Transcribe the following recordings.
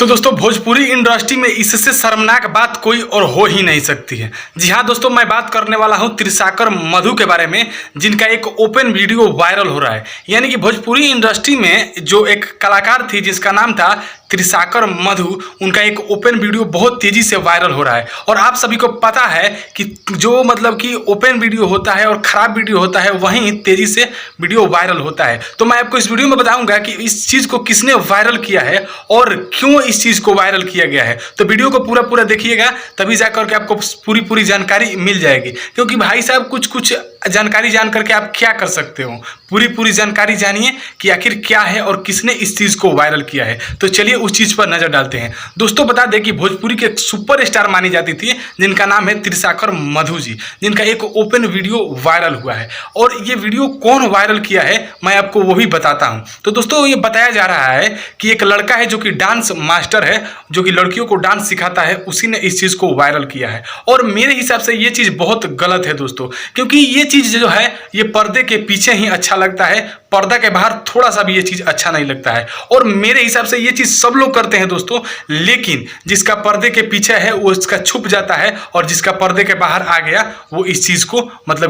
तो दोस्तों भोजपुरी इंडस्ट्री में इससे शर्मनाक बात कोई और हो ही नहीं सकती है। जी हाँ दोस्तों, मैं बात करने वाला हूँ त्रिशाकर मधु के बारे में, जिनका एक ओपन वीडियो वायरल हो रहा है। यानी कि भोजपुरी इंडस्ट्री में जो एक कलाकार थी जिसका नाम था त्रिशाकर मधु, उनका एक ओपन वीडियो बहुत तेजी से वायरल हो रहा है। और आप सभी को पता है कि जो कि ओपन वीडियो होता है और ख़राब वीडियो होता है, वहीं तेज़ी से वीडियो वायरल होता है। तो मैं आपको इस वीडियो में बताऊंगा कि इस चीज़ को किसने वायरल किया है और क्यों इस चीज़ को वायरल किया गया है। तो वीडियो को पूरा देखिएगा, तभी जाकर के आपको पूरी जानकारी मिल जाएगी। क्योंकि भाई साहब कुछ जानकारी जान करके आप क्या कर सकते हो, पूरी जानकारी जानिए कि आखिर क्या है और किसने इस चीज़ को वायरल किया है। तो चलिए उस चीज़ पर नज़र डालते हैं। दोस्तों बता दें कि भोजपुरी के सुपर स्टार मानी जाती थी जिनका नाम है त्रिशाकर मधु जी, जिनका एक ओपन वीडियो वायरल हुआ है। और ये वीडियो कौन वायरल किया है मैं आपको वो भी बताता हूँ। तो दोस्तों ये बताया जा रहा है कि एक लड़का है जो कि डांस मास्टर है, जो कि लड़कियों को डांस सिखाता है, उसी ने इस चीज़ को वायरल किया है। और मेरे हिसाब से ये चीज़ बहुत गलत है दोस्तों, क्योंकि ये चीज़ जो है ये पर्दे के पीछे ही अच्छा लगता है, पर्दा के बाहर थोड़ा सा भी ये चीज़ अच्छा नहीं लगता है। और मेरे हिसाब से ये चीज़ सब लोग करते हैं दोस्तों, लेकिन जिसका पर्दे के पीछे है वो इसका छुप जाता है, और जिसका पर्दे के बाहर आ गया वो इस चीज़ को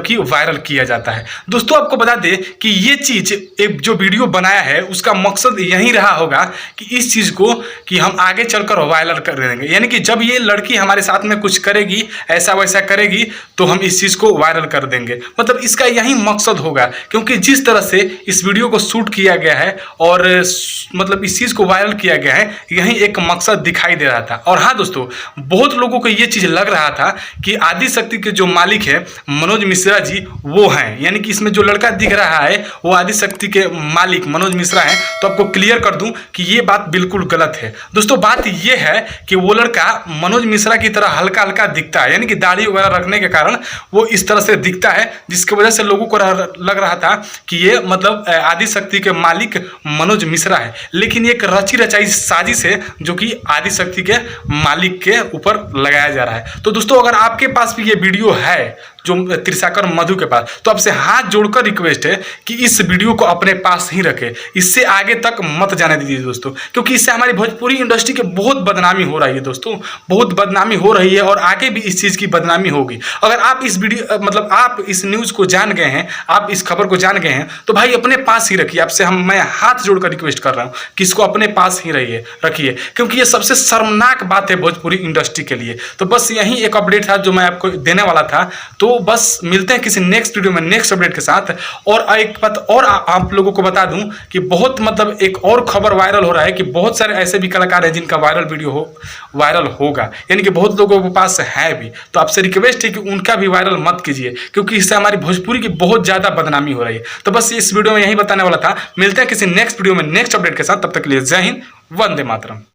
कि वायरल किया जाता है। दोस्तों आपको बता दें कि ये चीज़ एक जो वीडियो बनाया है उसका मकसद यही रहा होगा कि इस चीज़ को कि हम आगे चलकर वायरल कर देंगे। यानी कि जब ये लड़की हमारे साथ में कुछ करेगी, ऐसा वैसा करेगी, तो हम इस चीज़ को वायरल कर देंगे। इसका यही मकसद होगा, क्योंकि जिस तरह से इस वीडियो को शूट किया गया है और इस चीज़ को वायरल किया गया है, यही एक मकसद दिखाई दे रहा था। और हाँ दोस्तों, बहुत लोगों को ये चीज़ लग रहा था कि आदिशक्ति के जो मालिक है मनोज मिश्रा जी वो हैं, यानी कि इसमें जो लड़का दिख रहा है वो आदिशक्ति के मालिक मनोज मिश्रा हैं। तो आपको क्लियर कर दूं कि ये बात बिल्कुल गलत है दोस्तों। बात ये है कि वो लड़का मनोज मिश्रा की तरह हल्का दिखता है, यानी कि दाढ़ी वगैरह रखने के कारण वो इस तरह से दिखता है, जिसकी वजह से लोगों को लग रहा था कि ये आदिशक्ति के मालिक मनोज मिश्रा है। लेकिन ये एक रची रचाई साजिश है जो कि आदिशक्ति के मालिक के ऊपर लगाया जा रहा है। तो दोस्तों अगर आपके पास भी ये वीडियो है जो त्रिशाकर मधु के पास, तो आपसे हाथ जोड़कर रिक्वेस्ट है कि इस वीडियो को अपने पास ही रखें, इससे आगे तक मत जाने दीजिए दोस्तों, क्योंकि इससे हमारी भोजपुरी इंडस्ट्री की बहुत बदनामी हो रही है दोस्तों, बहुत बदनामी हो रही है और आगे भी इस चीज़ की बदनामी होगी। अगर आप इस वीडियो आप इस न्यूज़ को जान गए हैं, आप इस खबर को जान गए हैं, तो भाई अपने पास ही रखिए। आपसे मैं हाथ जोड़कर रिक्वेस्ट कर रहा हूँ कि इसको अपने पास ही रखिए, क्योंकि ये सबसे शर्मनाक बात है भोजपुरी इंडस्ट्री के लिए। तो बस यही एक अपडेट था जो मैं आपको देने वाला था। तो बस मिलते हैं किसी नेक्स्ट वीडियो में नेक्स्ट अपडेट के साथ। और एक बात और आप लोगों को बता दूं कि बहुत एक और खबर वायरल हो रहा है कि बहुत सारे ऐसे भी कलाकार हैं जिनका वायरल होगा, यानी कि बहुत लोगों के पास है भी। तो आपसे रिक्वेस्ट है कि उनका भी वायरल मत कीजिए, क्योंकि इससे हमारी भोजपुरी की बहुत ज़्यादा बदनामी हो रही है। तो बस इस वीडियो में यही बताने वाला था। मिलते हैं किसी नेक्स्ट वीडियो में नेक्स्ट अपडेट के साथ, तब तक के लिए जय हिंद, वंदे मातरम।